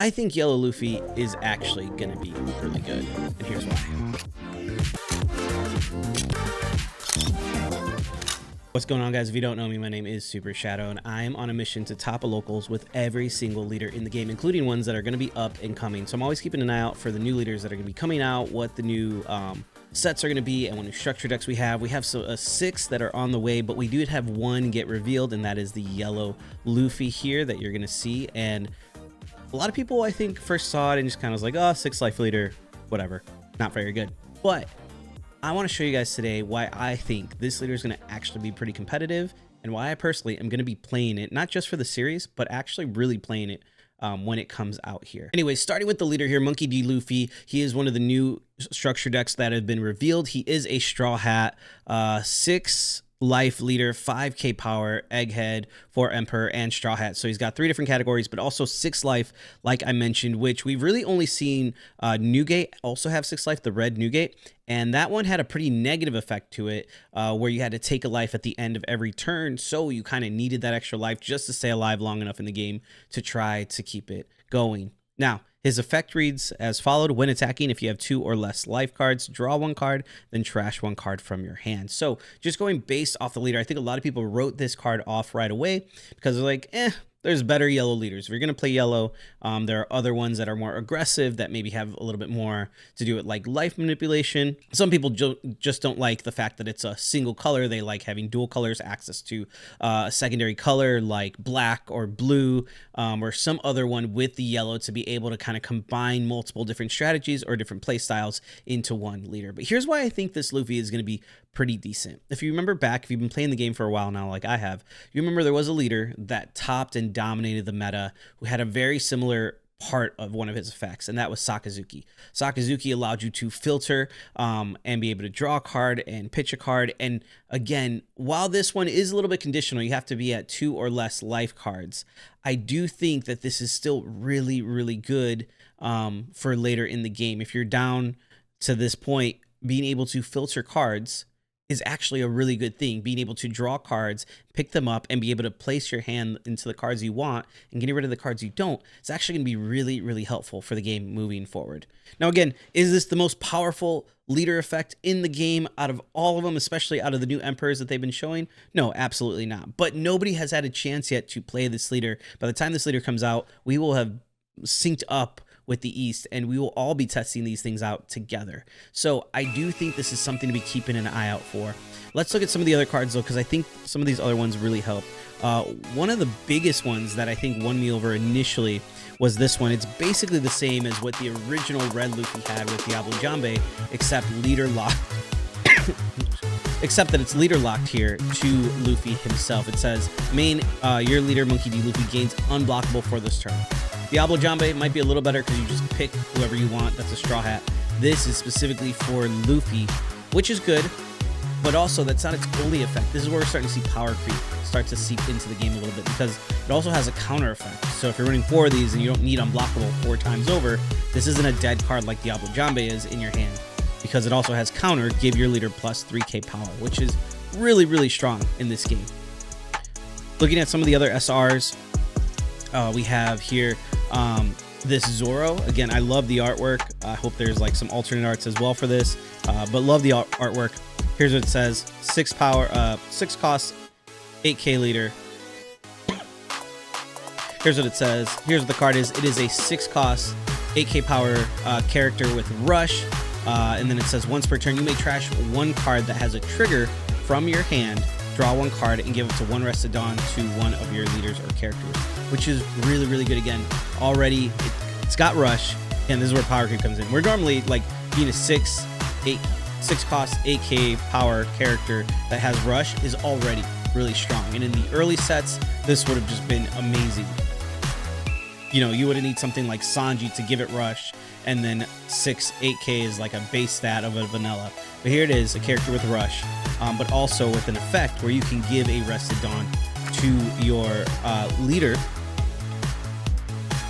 I think Yellow Luffy is actually going to be really good, and here's why. What's going on, guys? If you don't know me, my name is Super Shadow, and I'm on a mission to top a locals with every single leader in the game, including ones that are going to be up and coming. So I'm always keeping an eye out for the new leaders that are going to be coming out, what the new sets are going to be, and what new structure decks we have. We have 6 that are on the way, but we do have 1 get revealed, and that is the Yellow Luffy here that you're going to see. And a lot of people, I think, first saw it and just kind of was like, oh, 6 life leader, whatever, not very good. But I want to show you guys today why I think this leader is going to actually be pretty competitive, and why I personally am going to be playing it, not just for the series, but actually really playing it when it comes out here. Anyway, starting with the leader here, Monkey D. Luffy. He is one of the new structure decks that have been revealed. He is a Straw Hat, 6 life leader, 5k power, egghead, 4 emperor, and straw hat. So he's got 3 different categories, but also 6 life, like I mentioned, which we've really only seen Newgate also have 6 life, the red Newgate, and that one had a pretty negative effect to it, where you had to take a life at the end of every turn, so you kind of needed that extra life just to stay alive long enough in the game to try to keep it going. Now, his effect reads as followed: when attacking, if you have 2 or less life cards, draw 1 card, then trash 1 card from your hand. So just going based off the leader, I think a lot of people wrote this card off right away because they're like, there's better yellow leaders. If you're going to play yellow, there are other ones that are more aggressive that maybe have a little bit more to do with like life manipulation. Some people just don't like the fact that it's a single color. They like having dual colors, access to a secondary color like black or blue, or some other one with the yellow to be able to kind of combine multiple different strategies or different play styles into one leader. But here's why I think this Luffy is going to be pretty decent. If you remember back, if you've been playing the game for a while now, like I have, you remember there was a leader that topped and dominated the meta who had a very similar part of one of his effects, and that was Sakazuki. Sakazuki allowed you to filter and be able to draw a card and pitch a card. And again, while this one is a little bit conditional, you have to be at 2 or less life cards, I do think that this is still really, really good for later in the game. If you're down to this point, being able to filter cards is actually a really good thing. Being able to draw cards, pick them up, and be able to place your hand into the cards you want and getting rid of the cards you don't, it's actually going to be really, really helpful for the game moving forward. Now, again, is this the most powerful leader effect in the game out of all of them, especially out of the new emperors that they've been showing? No, absolutely not. But nobody has had a chance yet to play this leader. By the time this leader comes out, we will have synced up with the East, and we will all be testing these things out together. So I do think this is something to be keeping an eye out for. Let's look at some of the other cards though, because I think some of these other ones really help. One of the biggest ones that I think won me over initially was this one. It's basically the same as what the original red Luffy had with Diablo Jambe, except leader locked. Except that it's leader locked here to Luffy himself. It says, main, your leader, Monkey D. Luffy, gains unblockable for this turn. Diablo Jambe might be a little better because you just pick whoever you want. That's a Straw Hat. This is specifically for Luffy, which is good, but also that's not its only effect. This is where we're starting to see power creep start to seep into the game a little bit, because it also has a counter effect. So if you're running 4 of these and you don't need unblockable 4 times over, this isn't a dead card like Diablo Jambe is in your hand, because it also has counter, give your leader plus 3k power, which is really, really strong in this game. Looking at some of the other SRs, we have here this Zoro. Again, I love the artwork. I hope there's like some alternate arts as well for this, but love the artwork. Here's what it says: 6 power, 6 cost, 8k leader. Here's what it says. Here's what the card is. It is a 6 cost, 8k power character with rush, and then it says once per turn you may trash 1 card that has a trigger from your hand. Draw 1 card and give it to 1 Rested Dawn to one of your leaders or characters, which is really, really good. Again, already it's got rush, and this is where power creep comes in. We're normally like being a 6 cost 8k power character that has rush is already really strong, and in the early sets this would have just been amazing. You know, you would need something like Sanji to give it rush, and then 8k is like a base stat of a vanilla. But here it is, a character with rush, but also with an effect where you can give a Rested Dawn to your leader,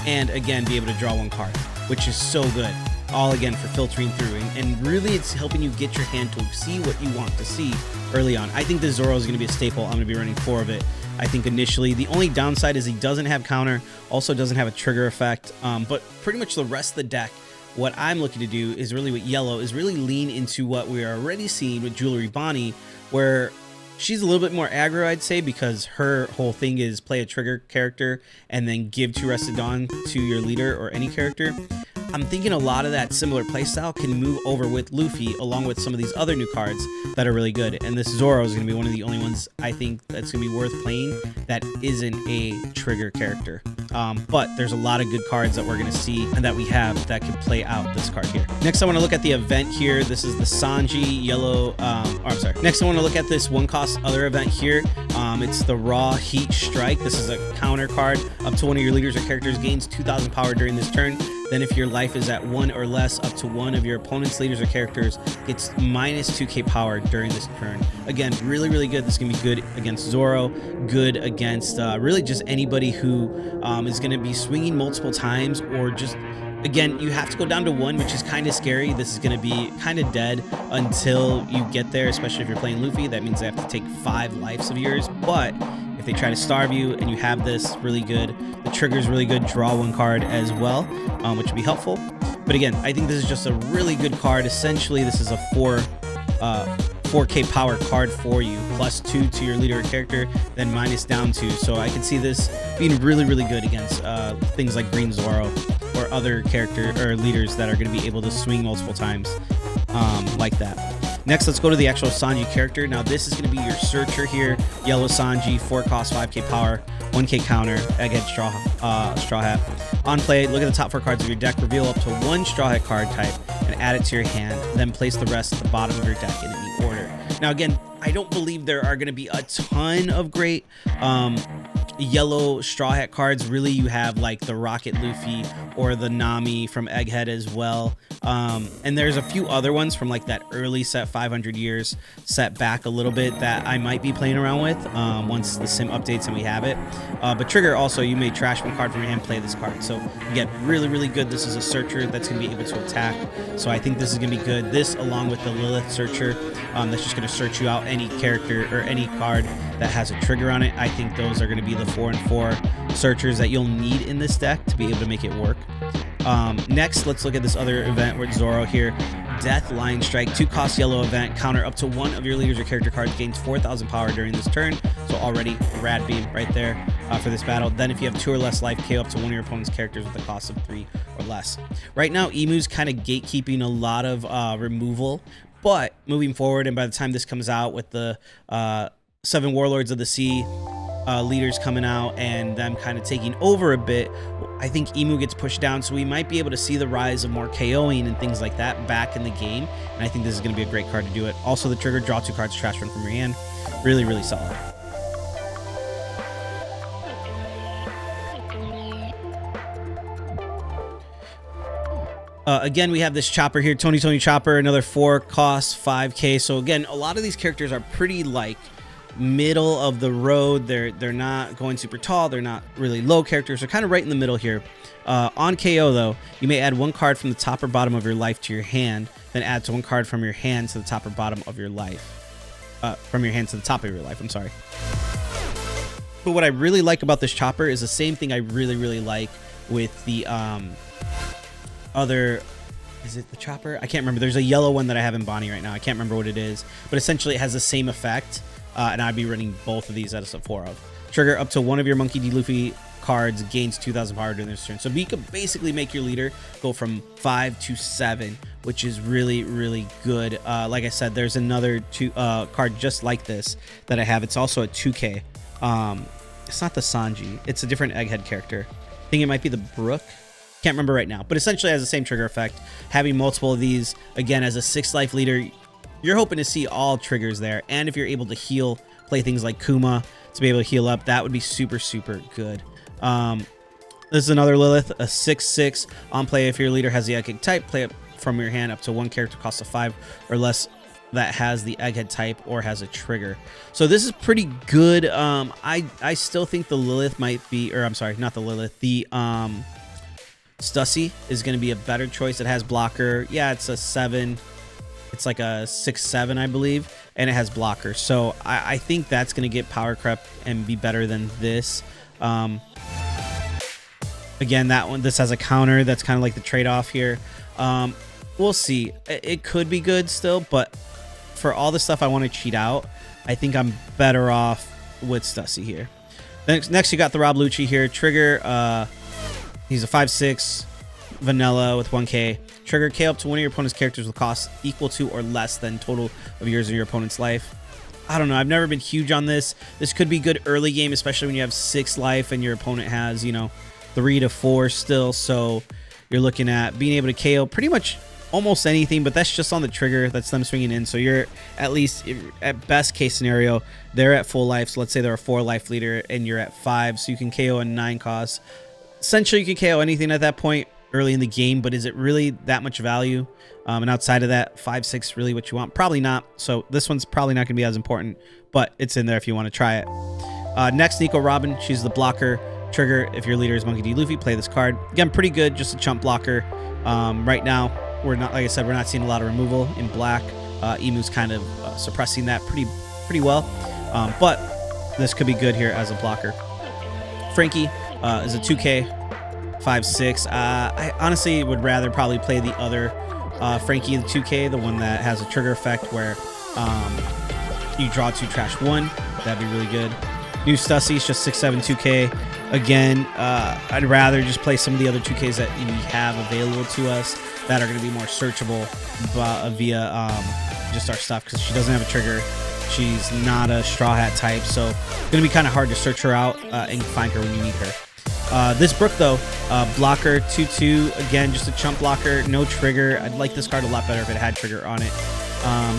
and again be able to draw 1 card, which is so good. All again for filtering through, and really it's helping you get your hand to see what you want to see early on. I think the Zoro is going to be a staple. I'm going to be running 4 of it. I think initially. The only downside is he doesn't have counter, also doesn't have a trigger effect, but pretty much the rest of the deck, what I'm looking to do is really with Yellow is really lean into what we are already seeing with Jewelry Bonnie, where she's a little bit more aggro, I'd say, because her whole thing is play a trigger character and then give 2 Rested Dawn to your leader or any character. I'm thinking a lot of that similar playstyle can move over with Luffy along with some of these other new cards that are really good. And this Zoro is going to be one of the only ones I think that's going to be worth playing that isn't a trigger character. But there's a lot of good cards that we're going to see and that we have that can play out this card here. Next, I want to look at the event here. This is the Sanji Yellow, Next, I want to look at this 1-cost other event here. It's the Raw Heat Strike. This is a counter card. Up to one of your leaders or characters gains 2,000 power during this turn. Then if your life is at 1 or less, up to one of your opponent's leaders or characters gets minus 2k power during this turn. Again, really, really good. This is going to be good against Zoro, good against really just anybody who is going to be swinging multiple times, or just, again, you have to go down to 1, which is kind of scary. This is going to be kind of dead until you get there, especially if you're playing Luffy. That means they have to take 5 lives of yours, but if they try to starve you and you have this, really good. The trigger is really good. Draw 1 card as well, which would be helpful. But again, I think this is just a really good card. Essentially, this is a 4k power card for you, plus 2 to your leader or character, then minus down 2. So I can see this being really, really good against things like Green Zoro or other character or leaders that are going to be able to swing multiple times like that. Next, let's go to the actual Sanji character. Now, this is going to be your searcher here. Yellow Sanji, 4 cost, 5k power, 1k counter, egghead straw hat. On play, look at the top 4 cards of your deck, reveal up to 1 straw hat card type, and add it to your hand. Then place the rest at the bottom of your deck in any order. Now, again, I don't believe there are going to be a ton of great yellow straw hat cards. Really, you have like the Rocket Luffy or the Nami from Egghead as well. And there's a few other ones from like that early set, 500 years set back a little bit, that I might be playing around with once the sim updates and we have it. But trigger also, you may trash 1 card from your hand, play this card. So again, really, really good. This is a searcher that's going to be able to attack. So I think this is going to be good. This along with the Lilith searcher, that's just going to search you out any character or any card that has a trigger on it. I think those are going to be the 4 and 4 searchers that you'll need in this deck to be able to make it work. Next, let's look at this other event with Zoro here. Death Line Strike, 2 cost yellow event, counter up to 1 of your leaders or character cards, gains 4,000 power during this turn. So already rad beam right there for this battle. Then if you have 2 or less life, KO up to 1 of your opponent's characters with a cost of 3 or less. Right now, Emu's kind of gatekeeping a lot of removal, but moving forward, and by the time this comes out with the 7 Warlords of the Sea leaders coming out and them kind of taking over a bit, I think Emu gets pushed down, so we might be able to see the rise of more KOing and things like that back in the game, and I think this is going to be a great card to do it. Also, the trigger, draw 2 cards, trash 1 from your hand. Really, really solid. Again, we have this Chopper here, Tony Chopper, another 4 cost, 5k. So again, a lot of these characters are pretty like middle of the road. They're not going super tall, they're not really low characters, they're kind of right in the middle here. On KO though, you may add 1 card from the top or bottom of your life to your hand, then add to 1 card from your hand to the top or bottom of your life. From your hand to the top of your life, I'm sorry. But what I really like about this Chopper is the same thing I really, really like with the other, is it the Chopper? I can't remember. There's a yellow one that I have in Bonnie right now. I can't remember what it is, but essentially it has the same effect. And I'd be running both of these as a 4 of. Trigger, up to 1 of your Monkey D. Luffy cards gains 2,000 power during this turn. So you could basically make your leader go from 5 to 7, which is really, really good. Like I said, there's another card just like this that I have. It's also a 2K. It's not the Sanji. It's a different Egghead character. I think it might be the Brook. Can't remember right now. But essentially has the same trigger effect. Having multiple of these, again, as a 6 life leader, you're hoping to see all triggers there. And if you're able to heal, play things like Kuma to be able to heal up, that would be super, super good. This is another Lilith, a 6/6 on play. If your leader has the Egghead type, play it from your hand up to 1 character cost of 5 or less that has the Egghead type or has a trigger. So this is pretty good. I still think the Lilith might be, or I'm sorry, not the Lilith, the Stussy is going to be a better choice. It has blocker. Yeah, it's a 7. It's like a 6-7, I believe, and it has blocker. So I think that's going to get power crept and be better than this. Again, this has a counter. That's kind of like the trade-off here. We'll see. It could be good still, but for all the stuff I want to cheat out, I think I'm better off with Stussy here. Next, you got the Rob Lucci here. Trigger, he's a 5/6 vanilla with 1k. Trigger, KO up to one of your opponent's characters with cost equal to or less than total of yours or your opponent's life. I don't know. I've never been huge on this. This could be good early game, especially when you have 6 life and your opponent has, 3 to 4 still. So you're looking at being able to KO pretty much almost anything, but that's just on the trigger. That's them swinging in. So you're at least, at best case scenario, they're at full life. So let's say they're a 4 life leader and you're at 5. So you can KO a 9 cost. Essentially, you can KO anything at that point early in the game, but is it really that much value? And outside of that, 5/6 really what you want? Probably not. So this one's probably not going to be as important, but it's in there if you want to try it. Next, Nico Robin. She's the blocker. Trigger, if your leader is Monkey D. Luffy, play this card. Again, pretty good, just a chump blocker. Right now, we're not, like I said, we're not seeing a lot of removal in black. Emu's kind of suppressing that pretty well, but this could be good here as a blocker. Frankie is a 2k 5/6. I honestly would rather probably play the other Frankie, the 2k, the one that has a trigger effect where you draw 2 trash 1. That'd be really good. New Stussy is just 6/7 2k. Again, I'd rather just play some of the other 2ks that we have available to us that are going to be more searchable via just our stuff, because she doesn't have a trigger. She's not a Straw Hat type, so it's going to be kind of hard to search her out and find her when you need her. This Brook, though, blocker 2/2, again, just a chump blocker, no trigger. I'd like this card a lot better if it had trigger on it.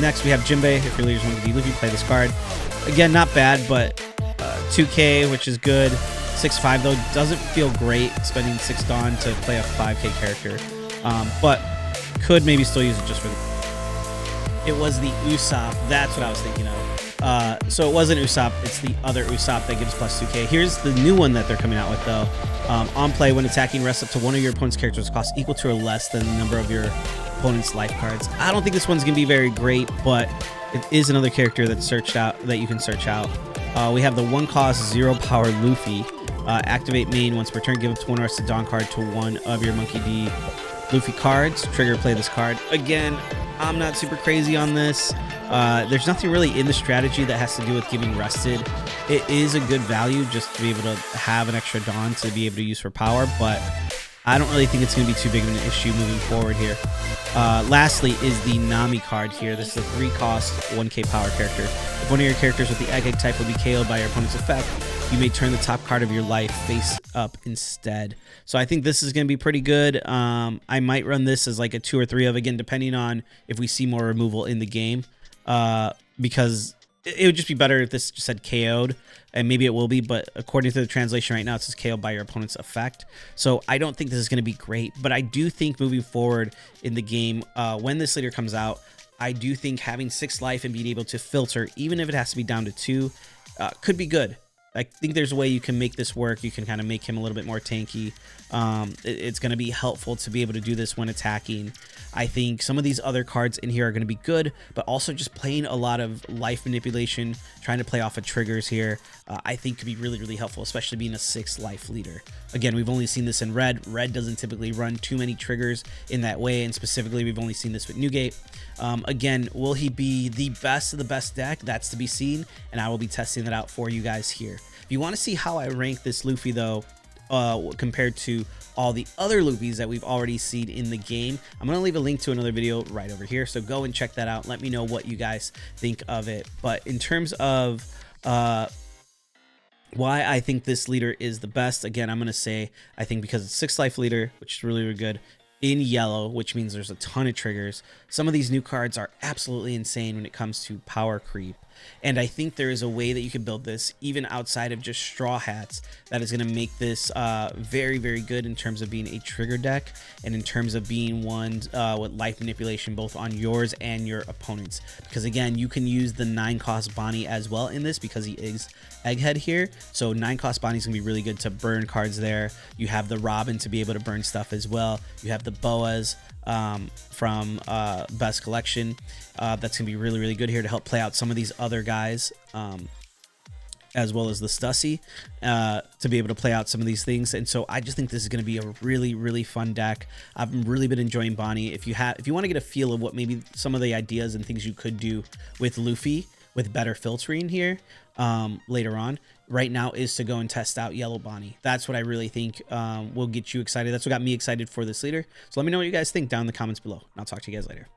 Next, we have Jinbei. If your leader's Monkey D. Luffy, play this card. Again, not bad, but 2k, which is good. 6/5, though, doesn't feel great spending 6 Dawn to play a 5k character, but could maybe still use it just for it was the Usopp. That's what I was thinking of. So it wasn't Usopp. It's the other Usopp that gives plus 2k. Here's the new one that they're coming out with, though. On play, when attacking, rest up to one of your opponent's characters cost equal to or less than the number of your opponent's life cards. I don't think this one's going to be very great, but it is another character that's searched out that you can search out. We have the 1 cost 0 power Luffy. Activate main once per turn. Give up to one Arrested Dawn card to one of your Monkey D. Luffy cards. Trigger, play this card. Again, I'm not super crazy on this. There's nothing really in the strategy that has to do with giving rested. It is a good value just to be able to have an extra Dawn to be able to use for power, but I don't really think it's going to be too big of an issue moving forward here. Lastly is the Nami card here. This is a 3 cost 1k power character. If one of your characters with the Egg type will be KO'd by your opponent's effect, you may turn the top card of your life face up instead. So I think this is going to be pretty good. I might run this as like a 2 or 3 of, again, depending on if we see more removal in the game, because it would just be better if this just said KO'd, and maybe it will be, but according to the translation right now, it says KO'd by your opponent's effect. So I don't think this is going to be great, but I do think moving forward in the game, when this leader comes out, I do think having 6 life and being able to filter, even if it has to be down to 2, could be good. I think there's a way you can make this work. You can kind of make him a little bit more tanky. It's going to be helpful to be able to do this when attacking. I think some of these other cards in here are going to be good, but also just playing a lot of life manipulation, trying to play off of triggers here, I think could be really, really helpful, especially being a 6 life leader. Again, we've only seen this in red. Red doesn't typically run too many triggers in that way, and specifically, we've only seen this with Newgate. Again, will he be the best of the best deck? That's to be seen, and I will be testing that out for you guys here. If you want to see how I rank this Luffy, though, compared to all the other Luffys that we've already seen in the game, I'm going to leave a link to another video right over here, so go and check that out. Let me know what you guys think of it. But in terms of why I think this leader is the best, again, I'm going to say I think because it's 6 life leader, which is really, really good, in yellow, which means there's a ton of triggers. Some of these new cards are absolutely insane when it comes to power creep, and I think there is a way that you can build this even outside of just Straw Hats that is going to make this very, very good in terms of being a trigger deck and in terms of being one with life manipulation both on yours and your opponents, because again, you can use the 9 cost Bonnie as well in this because he is Egghead here. So 9 cost Bonnie is gonna be really good to burn cards there. You have the Robin to be able to burn stuff as well. You have the Boas, from Best Collection. That's gonna be really, really good here to help play out some of these other guys, as well as the Stussy, to be able to play out some of these things. And so I just think this is going to be a really, really fun deck. I've really been enjoying Bonnie. If you want to get a feel of what maybe some of the ideas and things you could do with Luffy with better filtering here later on, right now is to go and test out Yellow Bonnie. That's what I really think will get you excited. That's what got me excited for this leader. So let me know what you guys think down in the comments below, and I'll talk to you guys later.